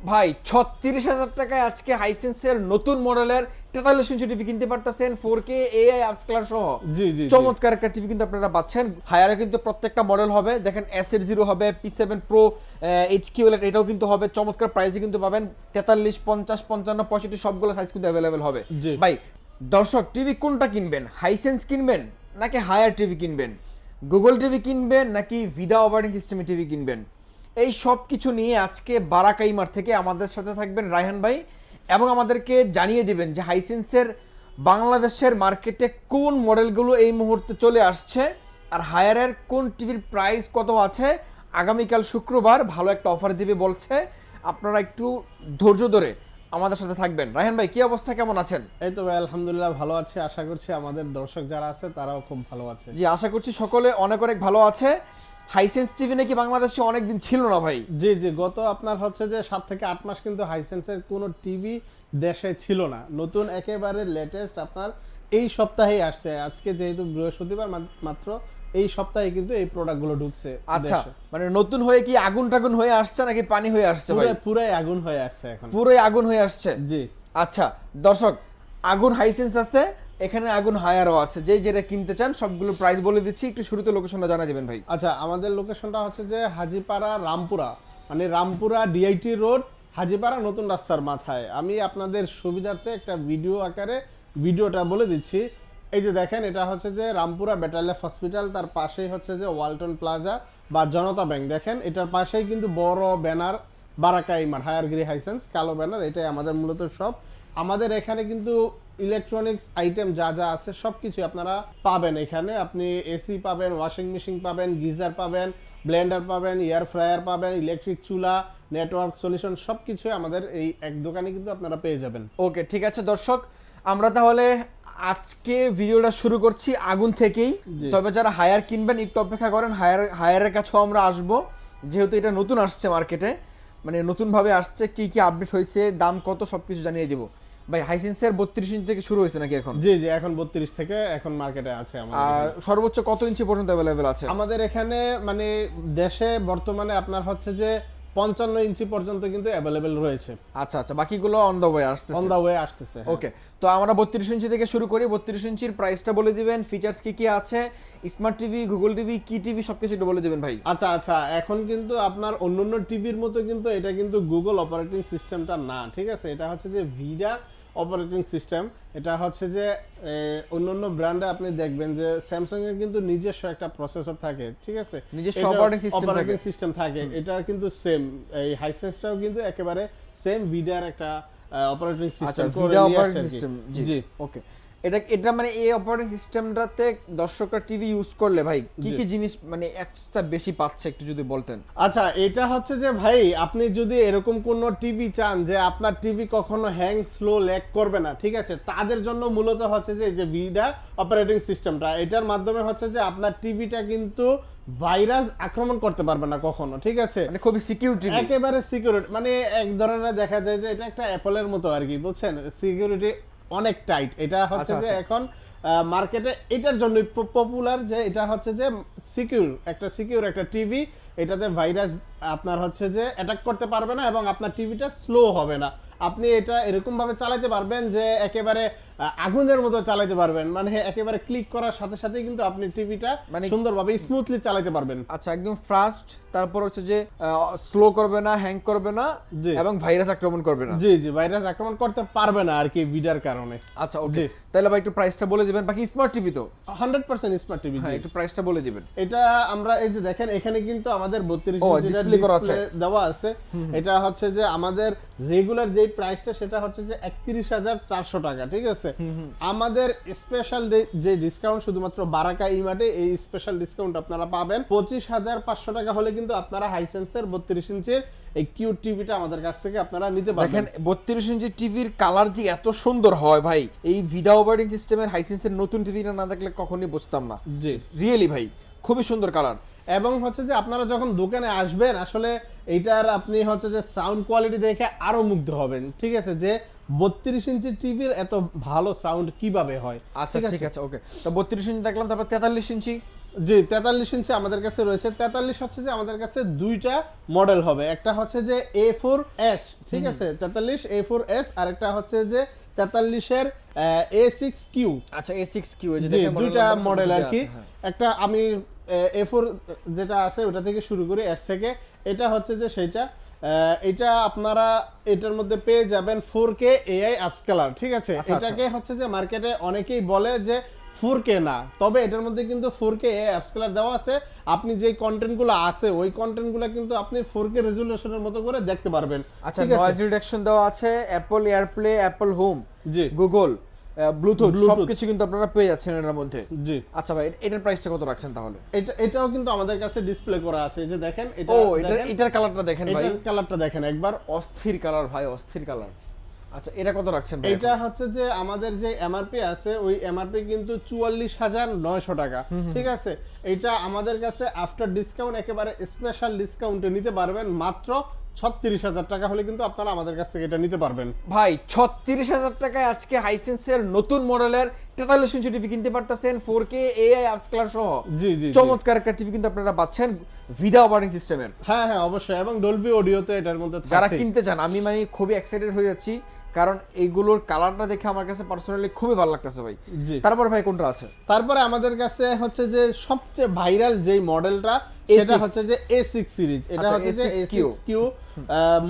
ভাই ৩৬,০০০ টাকায় আজকে হাইসেন্সের নতুন মডেলের 43 ইঞ্চি টিভি কিনতে পারতেছেন 4K AI আপস্কেলার সহ। জি জি চমৎকার একটা টিভি কিন্তু আপনারা পাচ্ছেন। হায়ারে কিন্তু প্রত্যেকটা মডেল হবে, দেখেন S80 হবে, P7 Pro, HQLED এটাও কিন্তু হবে। চমৎকার প্রাইসে কিন্তু পাবেন 43, 50, 55, 65 সবগুলো সাইজ কিন্তু অ্যাভেলেবেল হবে। ভাই দর্শক টিভি কোনটা কিনবেন? হাইসেন্স কিনবেন নাকি হায়ার টিভি কিনবেন? গুগল টিভি কিনবেন নাকি ভিদা অপারেটিং সিস্টেমে টিভি কিনবেন? এই সব কিছু নিয়ে আজকে বারাকাইমার থেকে আমাদের সাথে থাকবেন রায়হান ভাই এবং আমাদেরকে জানিয়ে দিবেন যে হাইসেন্সের বাংলাদেশের মার্কেটে কোন মডেলগুলো এই মুহূর্তে চলে আসছে আর হায়ারের কোন টিভির প্রাইস কত আছে। আগামীকাল শুক্রবার ভালো একটা অফার দিবে বলছে, আপনারা একটু ধৈর্য ধরে আমাদের সাথে থাকবেন। রায়হান ভাই কি অবস্থা, কেমন আছেন? এই তো ভাই আলহামদুলিল্লাহ ভালো আছি, আশা করছি আমাদের দর্শক যারা আছে তারাও খুব ভালো আছে। জি আশা করছি সকলে অনেক অনেক ভালো আছে। হাইসেন্স টিভি নাকি বাংলাদেশে অনেকদিন ছিল না ভাই? জি জি গত আপনার হচ্ছে যে 7 থেকে 8 মাস কিন্তু হাইসেন্সের কোনো টিভি দেশে ছিল না। নতুন একেবারে লেটেস্ট আপনার এই সপ্তাহেই আসছে। আজকে যেহেতু বৃহস্পতিবার মাত্র এই সপ্তাহে কিন্তু এই প্রোডাক্টগুলো ঢুকছে। আচ্ছা মানে নতুন হয়ে কি আগুন টাগুন হয়ে আসছে নাকি পানি হয়ে আসছে ভাই? পুরাই আগুন হয়ে আসছে এখন। পুরোই আগুন হয়ে আসছে। জি আচ্ছা দর্শক, আগুন হাইসেন্স আছে, এখানে আগুন হায়ারও আছে। যেটা কিনতে চান সবগুলো প্রাইস বলে দিচ্ছি, একটু শুরুতে লোকেশনটা জানা যাবেন ভাই। আচ্ছা আমাদের লোকেশনটা হচ্ছে যে হাজীপাড়া রামপুরা, মানে রামপুরা ডিআইটি রোড, হাজীপাড়া নতুন রাস্তার মাথায়। আমি আপনাদের সুবিধার্থে একটা ভিডিও আকারে ভিডিওটা বলে দিচ্ছি। এই যে দেখেন, এটা হচ্ছে যে রামপুরা বেটালিয়ান হসপিটাল, তার পাশেই হচ্ছে যে ওয়ালটন প্লাজা বা জনতা ব্যাংক। দেখেন এটার পাশেই কিন্তু বড় ব্যানার বারাকাইমার হায়ারগিরি হাইসেন্স, কালো ব্যানার, এটাই আমাদের মূলত সব। আমাদের এখানে কিন্তু ইলেকট্রনিক্স আইটেম যা যা আছে সবকিছু আপনারা পাবেন এখানে। আপনি এসি পাবেন, ওয়াশিং মেশিন পাবেন, গিজার পাবেন, ব্লেন্ডার পাবেন, এয়ার ফ্রায়ার পাবেন, ইলেকট্রিক চুলা, নেটওয়ার্ক সলিউশন সবকিছুই আমাদের এই এক দোকানে কিন্তু আপনারা পেয়ে যাবেন। ওকে ঠিক আছে দর্শক, আমরা তাহলে আজকে ভিডিওটা শুরু করছি আগুন থেকেই। তবে যারা হায়ার কিনবেন একটু অপেক্ষা করেন, হায়ারের কাছেও আমরা আসবো, যেহেতু এটা নতুন আসছে মার্কেটে, মানে নতুনভাবে আসছে, কি কি আপডেট হয়েছে, দাম কত সবকিছু জানিয়ে দিব। ভাই হাইসেন্সের 32 ইঞ্চি থেকে শুরু হয়েছে নাকি এখন? জি জি এখন 32 থেকে এখন মার্কেটে আছে আমাদের। সর্বোচ্চ কত ইঞ্চি পর্যন্ত অ্যাভেলেবেল আছে আমাদের এখানে? মানে দেশে বর্তমানে আপনার হচ্ছে যে 55 ইঞ্চি পর্যন্ত কিন্তু অ্যাভেলেবেল রয়েছে। আচ্ছা আচ্ছা, বাকিগুলো অন দ্য ওয়ে আসতেছে। অন দা ওয়ে আসতেছে। ওকে, তো আমরা 32 ইঞ্চি থেকে শুরু করি। 32 ইঞ্চির প্রাইসটা বলে দিবেন, ফিচার্স কি কি আছে, স্মার্ট টিভি, গুগল টিভি, কি টিভি সবকিছু একটু বলে দিবেন ভাই। আচ্ছা আচ্ছা, এখন কিন্তু আপনার অন্যান্য টিভির মতো কিন্তু এটা কিন্তু গুগল অপারেটিং সিস্টেমটা না, ঠিক আছে? এটা হচ্ছে যে ভিডা অপারেটিং সিস্টেম। এটা হচ্ছে যে অন্যান্য ব্র্যান্ডে আপনি দেখবেন যে স্যামসাং এর কিন্তু নিজস্ব একটা প্রসেসর থাকে, ঠিক আছে? নিজস্ব অপারেটিং সিস্টেম থাকে। এটা কিন্তু সেম, এই হাইসেন্সটাও কিন্তু একেবারে সেম ভিডার একটা অপারেটিং সিস্টেম। আচ্ছা ভিডা অপারেটিং সিস্টেম, জি ওকে। এটা মানে এই অপারেটিং সিস্টেমটাতে দর্শকরা টিভি ইউজ করলে ভাই কি কি জিনিস মানে এক্সট্রা বেশি পাচ্ছে একটু যদি বলতেন। আচ্ছা এটা হচ্ছে যে ভাই, আপনি যদি এরকম কোন টিভি চান যে আপনার টিভি কখনো হ্যাং স্লো ল্যাগ করবে না, ঠিক আছে, তাদের জন্য মূলত হচ্ছে যে ভিডা অপারেটিং সিস্টেমটা, এটার মাধ্যমে হচ্ছে যে আপনার টিভিটা কিন্তু ভাইরাস আক্রমণ করতে পারবে না কখনো, ঠিক আছে? মানে খুবই সিকিউরিটি, একেবারে সিকিউরিটি, মানে এক ধরনের দেখা যায় যে এটা একটা অ্যাপলের মতো আর কি, বুঝছেন? সিকিউরিটি অনেক টাইট। এটা হচ্ছে যে এখন মার্কেটে এটার জন্য পপুলার, যে এটা হচ্ছে যে সিকিউর একটা টিভি। এটাতে ভাইরাস আপনার হচ্ছে যে অ্যাটাক করতে পারবে না এবং আপনার টিভিটা স্লো হবে না। আপনি এটা এরকম ভাবে চালাতে পারবেন যে একেবারে আগুনের মতো চালাতে পারবেন, মানে একেবারে ক্লিক করার সাথে সাথে কিন্তু আপনি টিভিটা মানে সুন্দরভাবে স্মুথলি চালাতে পারবেন। আচ্ছা একদম ফাস্ট, তারপর হচ্ছে যে স্লো করবে না, হ্যাং করবে না এবং ভাইরাস আক্রমণ করবে না। জি জি ভাইরাস আক্রমণ করতে পারবে না আর কি ভিডার কারণে। আচ্ছা ওকে, তাহলে ভাই একটু প্রাইসটা বলে দিবেন। বাকি স্মার্ট টিভি তো 100% স্মার্ট টিভি, হ্যাঁ একটু প্রাইসটা বলে দিবেন। এটা আমরা এই যে দেখেন এখানে কিন্তু আমাদের 32 ইঞ্চি ডিসপ্লে দেওয়া আছে। এটা হচ্ছে যে আমাদের রেগুলার যেই প্রাইসটা সেটা হচ্ছে যে 31,400 টাকা, ঠিক আছে? আমাদের স্পেশাল যে ডিসকাউন্ট শুধুমাত্র বারাকা ইমার্টে, এই স্পেশাল ডিসকাউন্ট আপনারা পাবেন 25,500 টাকা হলে কিন্তু আপনারা হাইসেন্সের 32 ইঞ্চির এই কিউট টিভিটা আমাদের কাছ থেকে আপনারা নিতে পারবেন। দেখেন 32 ইঞ্চি টিভির কালার যে এত সুন্দর হয় ভাই, এই ভিডা অপারেটিং সিস্টেমের হাইসেন্সের নতুন টিভিটা না দেখলে কখনোই বুঝতাম না। জি রিয়েলি ভাই খুবই সুন্দর কালার। এবং হচ্ছে যে আপনারা যখন দোকানে আসবেন আসলে এইটার আপনি হচ্ছে যে সাউন্ড কোয়ালিটি দেখে আরো মুগ্ধ হবেন, ঠিক আছে? যে 32 ইঞ্চি টিভির এত ভালো সাউন্ড কিভাবে হয়। আচ্ছা ঠিক আছে ওকে, তো 32 ইঞ্চি দেখলাম, তারপর 43 ইঞ্চি জি 43 ইঞ্চি আমাদের কাছে রয়েছে। 43 হচ্ছে যে আমাদের কাছে দুইটা মডেল হবে, একটা হচ্ছে যে A4S, ঠিক আছে, 43 A4S, আর একটা হচ্ছে যে 43 এর A6Q। আচ্ছা A6Q এই যে জি দেখেন দুইটা মডেল আর কি। হ্যাঁ। একটা আমি A4 যেটা আছে ওটা থেকে শুরু করি, S থেকে। এটা হচ্ছে যে সেইটা, এটা আপনারা এটার মধ্যে পেয়ে যাবেন 4K AI আপস্কেলার, ঠিক আছে। আচ্ছা, এটাকে হচ্ছে যে মার্কেটে অনেকেই বলে যে 4K না, তবে এটার মধ্যে কিন্তু 4K AI আপস্কেলার দেওয়া আছে। আপনি যে কন্টেন্টগুলো আছে ওই কন্টেন্টগুলো কিন্তু আপনি 4K রেজোলিউশনের মতো করে দেখতে পারবেন। আচ্ছা নয়েজ রিডাকশন দেওয়া আছে, অ্যাপল এয়ারপ্লে, অ্যাপল হোম, জি গুগল, ব্লুটুথ সবকিছু কিন্তু আপনারা পেয়ে যাচ্ছেন এর মধ্যে। জি আচ্ছা ভাই এটার প্রাইসটা কত রাখছেন তাহলে? এটাও কিন্তু আমাদের কাছে ডিসপ্লে করা আছে, এই যে দেখেন এটা। ও এটার কালারটা দেখেন ভাই, এটার কালারটা দেখেন একবার, অস্থির কালার ভাই, অস্থির কালার। আচ্ছা এটা কত রাখছেন ভাই? এটা হচ্ছে যে আমাদের যে এমআরপি আছে ওই এমআরপি কিন্তু 44,900 টাকা, ঠিক আছে। এটা আমাদের কাছে আফটার ডিসকাউন্ট একেবারে স্পেশাল ডিসকাউন্টে নিতে পারবেন মাত্র 36,000 টাকা হলে কিন্তু আপনারা আমাদের কাছ থেকে এটা নিতে পারবেন। ভাই 36,000 টাকায় আজকে হাইসেন্সের নতুন মডেলের 43 ইঞ্চি টিভি কিনতে পারতেছেন 4K AI আপস্কেলার সহ। জি জি চমৎকার একটা টিভি কিন্তু আপনারা পাচ্ছেন ভিডা অপারেটিং সিস্টেমের। হ্যাঁ হ্যাঁ অবশ্যই, এবং ডলবি অডিওতে এটার মধ্যে যারা থাকছে। কিনতে চান আমি মানে খুবই এক্সাইটেড হয়ে যাচ্ছি, কারণ এইগুলোর কালারটা দেখে আমার কাছে পার্সোনালি খুবই ভালো লাগতেছে ভাই। জি তারপর ভাই কোনটা আছে? তারপরে আমাদের কাছে হচ্ছে যে সবচেয়ে ভাইরাল যেই মডেলটা সেটা হচ্ছে যে A6 সিরিজ। এটা আচ্ছা, হচ্ছে যে A6Q A6Q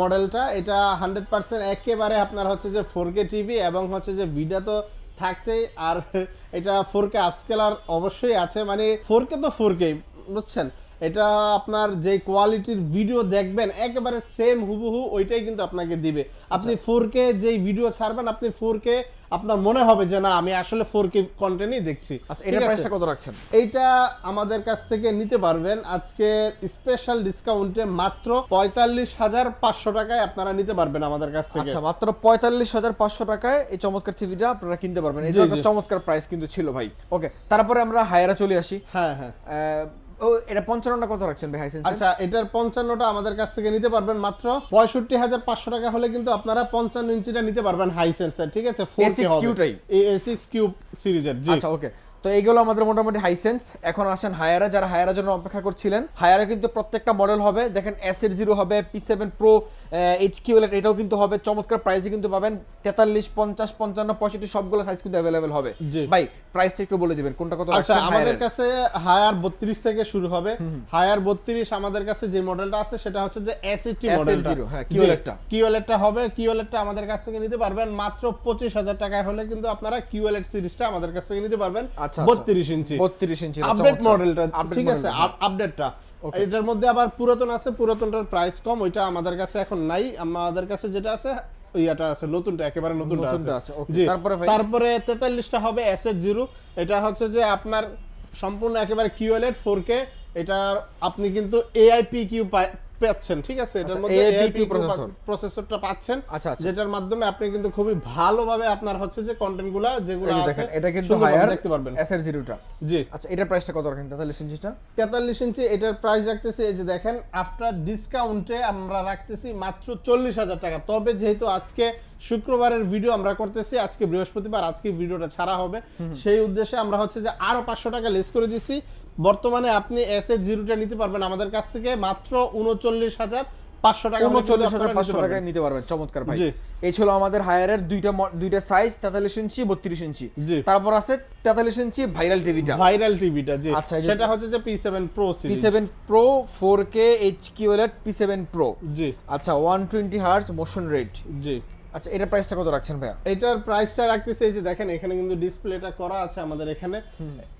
মডেলটা। এটা 100% একেবারে আপনার হচ্ছে যে 4K টিভি, এবং হচ্ছে যে ভিডিও তো থাকছেই, আর এটা 4K আপস্কেলার অবশ্যই আছে। মানে 4K তো 4K, বুঝছেন। এটা আপনার যে কোয়ালিটির ভিডিও দেখবেন একেবারে সেম হুবহু ওইটাই কিন্তু আপনাকে দিবে। আপনি 4K যেই ভিডিও ছাড়বেন আপনি 4K আপনার মনে হবে যে না আমি আসলে 4K কন্টেন্টই দেখছি। আচ্ছা এটার প্রাইসটা কত রাখছেন? এইটা আমাদের কাছ থেকে নিতে পারবেন আজকে স্পেশাল ডিসকাউন্টে মাত্র 45,500 টাকায় আপনারা নিতে পারবেন আমাদের কাছ থেকে। আচ্ছা মাত্র 45,500 টাকায় এই চমৎকার টিভিটা আপনারা কিনতে পারবেন। এটা একটা চমৎকার প্রাইস কিন্তু ছিল ভাই। ওকে তারপরে আমরা হায়ারা চলে আসি। হ্যাঁ হ্যাঁ ও এটা 55টা কত রাখছেন ভাই হাইসেন্স? আচ্ছা এটার 55টা আমাদের কাছ থেকে নিতে পারবেন মাত্র 65,500 টাকা হলে কিন্তু আপনারা 55 ইঞ্চিটা নিতে পারবেন হাইসেন্সের, ঠিক আছে। 4K হবে এই A6Q সিরিজের। জি আচ্ছা ওকে, তো এইগুলো আমাদের মোটামুটি হাইসেন্স। এখন আসেন হায়ারা, যারা হায়ারার জন্য অপেক্ষা করছিলেন। হায়ারা কিন্তু প্রত্যেকটা মডেল হবে, দেখেন S8 হবে, P7 Pro, HQ এটাও কিন্তু হবে। চমৎকার প্রাইসে কিন্তু পাবেন 43, 50, 55, 65 সবগুলো সাইজ কিন্তু अवेलेबल হবে। ভাই প্রাইসটা একটু বলে দিবেন কোনটা কত আচ্ছা রাখছেন? আমাদের কাছে হায়ার 32 থেকে শুরু হবে। হায়ার 32 আমাদের কাছে যে মডেলটা আছে সেটা হচ্ছে যে S80 মডেলটা। হ্যাঁ কিওলেটটা হবে। কিওলেটটা আমাদের কাছ থেকে নিতে পারবেন মাত্র 25,000 টাকায় হলে কিন্তু আপনারা কিওলেট সিরিজটা আমাদের কাছ থেকে নিতে পারবেন। 32 ইঞ্চি 32 ইঞ্চি আপডেট মডেলটা, ঠিক আছে, আপডেটটা। এটার মধ্যে আবার পুরাতন আছে, পুরাতনটার প্রাইস কম, ওইটা আমাদের কাছে এখন নাই। আমাদের কাছে যেটা আছে ইয়াটা আছে, নতুনটা একেবারে নতুনটা আছে। জি তারপরে 43টা হবে S80। এটা হচ্ছে যে আপনার সম্পূর্ণ একেবারে কিওলেট 4K। এটা আপনি কিন্তু AIPQ পাচ্ছেন, ঠিক আছে। এটার মধ্যে AIPQ প্রসেসরটা পাচ্ছেন, যেটার মাধ্যমে আপনি কিন্তু খুবই ভালোভাবে আপনার হচ্ছে যে কন্টেন্টগুলো যেগুলো আছে এটা কিন্তু হায়ার দেখতে পারবেন। S80টা জি। আচ্ছা এটার প্রাইসটা কত রাখেন 43 ইঞ্চিটা? 43 ইঞ্চি এটার প্রাইস রাখতেছি এই যে দেখেন আফটার ডিসকাউন্টে আমরা রাখতেছি মাত্র 40,000 টাকা। তবে যেহেতু আজকে শুক্রবারের ভিডিও আমরা করতেছি, আজকে বৃহস্পতিবার, আজকে ভিডিওটা ছাড়া হবে, সেই উদ্দেশ্যে আমরা হচ্ছে যে আরো 500 টাকা লেস করে দিছি। বর্তমানে আপনি S80টা নিতে পারবেন আমাদের কাছ থেকে মাত্র 39,500 টাকা। 39,500 টাকায় নিতে পারবেন। চমৎকার ভাই। এই ছিল আমাদের হায়ারের দুইটা সাইজ, 43 ইঞ্চি, 32 ইঞ্চি। তারপর আছে 43 ইঞ্চি ভাইরাল টিভিটা। জি আচ্ছা সেটা হচ্ছে যে P7 Pro series. P7 Pro 4K HQ OLED P7 Pro। জি আচ্ছা 120 Hz মোশন রেট। জি আচ্ছা এটার প্রাইসটা কত রাখছেন ভাইয়া? এটার প্রাইসটা রাখতেছি এই যে দেখেন এখানে কিন্তু ডিসপ্লেটা করা আছে আমাদের এখানে।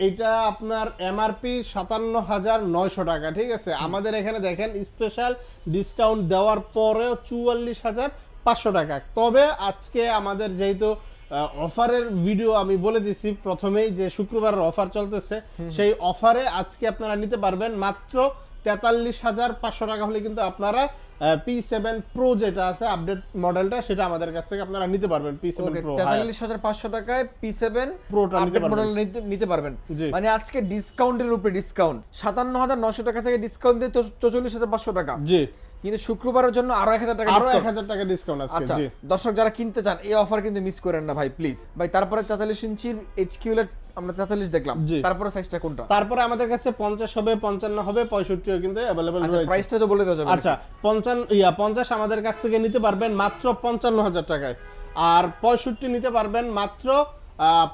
এটা আপনার এমআরপি 57,900 টাকা, ঠিক আছে। আমাদের এখানে দেখেন স্পেশাল ডিসকাউন্ট দেওয়ার পরেও 44,500 টাকা। তবে আজকে আমাদের যেহেতু অফারের ভিডিও আমি বলে দিছি প্রথমেই যে শুক্রবারের অফার চলতেছে, সেই অফারে আজকে আপনারা নিতে পারবেন মাত্র 43,500 টাকা হলে কিন্তু আপনারা P7 Pro যেটা আছে আপডেট মডেলটা সেটা আমাদের কাছ থেকে আপনারা নিতে পারবেন। P7 Pro 43,500 টাকায় P7 Proটা আপডেট মডেল নিতে পারবেন। মানে আজকে ডিসকাউন্টের উপরে ডিসকাউন্ট 57,900 টাকা থেকে ডিসকাউন্ট দিয়ে 44,500 টাকা। জি কিন্তু শুক্রবারের জন্য আরো 1,000 টাকা ডিসকাউন্ট আজকে। জি দর্শক যারা কিনতে চান এই অফার কিন্তু মিস করেন না ভাই প্লিজ। ভাই তারপরে 43 ইঞ্চির HQ OLED আমরা 43 দেখলাম, জি। তারপরে সাইজটা কোনটা? তারপরে আমাদের কাছে 50 হবে, 55 হবে, 65 কিন্তু अवेलेबल আচ্ছা রয়েছে। প্রাইসটা তো বলে দেওয়া যাবে। আচ্ছা 50 আমাদের কাছ থেকে নিতে পারবেন মাত্র 55,000 টাকায়, আর 65 নিতে পারবেন মাত্র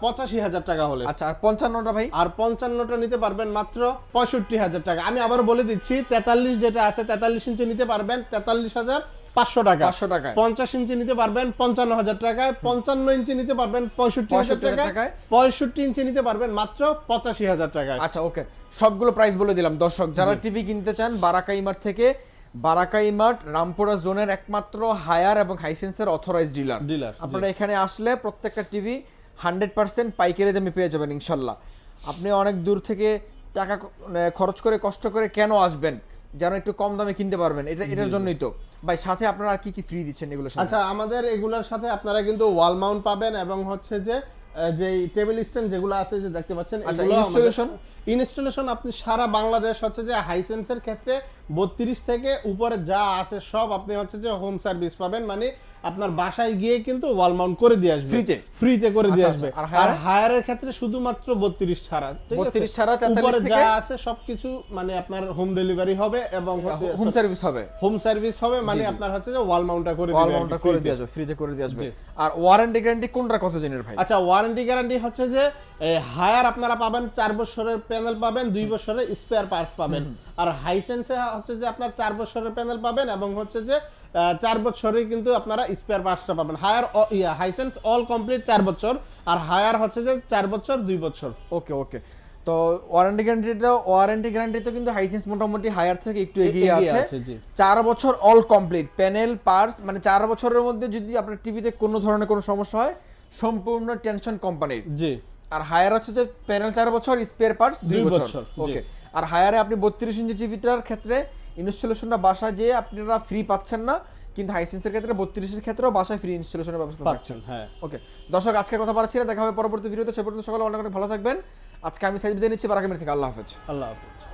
85,000 টাকা হলে। আচ্ছা আর 55টা ভাই? আর 55টা নিতে পারবেন মাত্র 65,000 টাকা। আমি আবার বলে দিচ্ছি, 43 যেটা আছে 43 ইঞ্চি নিতে পারবেন 43,500 টাকা। 500 টাকায়। 50 ইঞ্চি নিতে পারবেন 55,000 টাকায়। 55 ইঞ্চি নিতে পারবেন 65,000 65,000 টাকায়। টাকায়। 65 ইঞ্চি নিতে পারবেন মাত্র 85,000 টাকায়। আচ্ছা ওকে, সবগুলো প্রাইস বলে দিলাম দর্শক। যারা টিভি কিনতে চান বারাকা ইমার্ট থেকে, বারাকা ইমার্ট রামপুরা জোনের একমাত্র হায়ার এবং হাইসেন্সের অথরাইজড ডিলার। আপনারা এখানে আসলে প্রত্যেকটা টিভি 100% পাইকারি দামে পেয়ে যাবেন ইনশাল্লাহ। আপনি অনেক দূর থেকে টাকা খরচ করে কষ্ট করে কেন আসবেন, যেন একটু কম দামে কিনতে পারবেন, এটার জন্যই তো ভাই। সাথে আপনারা আর কি কি ফ্রি দিচ্ছেন এগুলোর সাথে? আচ্ছা আমাদের এগুলোর সাথে আপনারা কিন্তু ওয়াল মাউন্ট পাবেন, এবং হচ্ছে যে যে টেবিল স্ট্যান্ড যেগুলো আছে যে দেখতে পাচ্ছেন, আচ্ছা, এগুলো installation? ইনস্টলেশন আপনি সারা বাংলাদেশ হচ্ছে যে হাইসেন্সের ক্ষেত্রে 32 থেকে উপরে যা আছে সব আপনি হচ্ছে যে হোম সার্ভিস পাবেন, মানে আপনার বাসায় গিয়ে কিন্তু ওয়াল মাউন্ট করে দিয়ে আসবে, ফ্রিতে করে দিয়ে আচ্ছা, আসবে। আচ্ছা, আর হায়ারের ক্ষেত্রে শুধুমাত্র 32 ছাড়া, ঠিক আছে? 32 ছাড়া 43 উপরে যা থেকে আছে সবকিছু মানে আপনার হোম ডেলিভারি হবে, এবং হোম সার্ভিস হবে। হোম সার্ভিস হবে, মানে আপনার হচ্ছে যে ওয়াল মাউন্টটা করে ওয়াল দিবে, মাউন্টটা করে দিয়ে আসবে, ফ্রিতে করে দিয়ে আসবে। আর ওয়ারেন্টি গ্যারান্টি কোনটা কত দিনের ভাই? আচ্ছা ওয়ারেন্টি গ্যারান্টি হচ্ছে যে হায়ার আপনারা পাবেন 4 বছরের প্যানেল পাবেন, 2 বছরের স্পেয়ার পার্টস পাবেন। আর হাইসেন্সে হচ্ছে যে আপনার 4 বছরের প্যানেল পাবেন, এবং হচ্ছে যে 4 বছরেই কিন্তু আপনারা স্পেয়ার পার্টসটা পাবেন। হায়ার হাইসেন্স অল কমপ্লিট 4 বছর, আর হায়ার হচ্ছে যে 4 বছর 2 বছর। ওকে ওকে, তো ওয়ারেন্টি গ্যারান্টি তো কিন্তু হাইসেন্স মোটামুটি হায়ার থেকে একটু এগিয়ে আছে। 4 বছর অল কমপ্লিট প্যানেল পার্টস, মানে 4 বছরের মধ্যে যদি আপনার টিভিতে কোনো ধরনের কোনো সমস্যা হয় সম্পূর্ণ টেনশন কোম্পানির। জি। আর হায়ার হচ্ছে যে প্যানেল 4 বছর, স্পেয়ার পার্টস 2 বছর। ওকে, আর হায়ারে আপনি 32 ইঞ্চি টিভিটার ক্ষেত্রে ইনস্টলেশনটা বাসায় যেয়ে আপনারা ফ্রি পাচ্ছেন না, কিন্তু হাইসেন্সের ক্ষেত্রে 32 এর ক্ষেত্রেও বাসায় ফ্রি ইনস্টলেশনের ব্যবস্থা পাচ্ছেন। হ্যাঁ ওকে দর্শক, আজকে কথা বাড়াচ্ছি না, দেখা হবে পরবর্তী ভিডিওতে। সে পর্যন্ত সকলে অনেক অনেক ভালো থাকবেন। আজকে আমি সাইড বিদায় নিচ্ছি বারাকা ইমার্ট থেকে। আল্লাহ হাফেজ। আল্লাহ হাফেজ।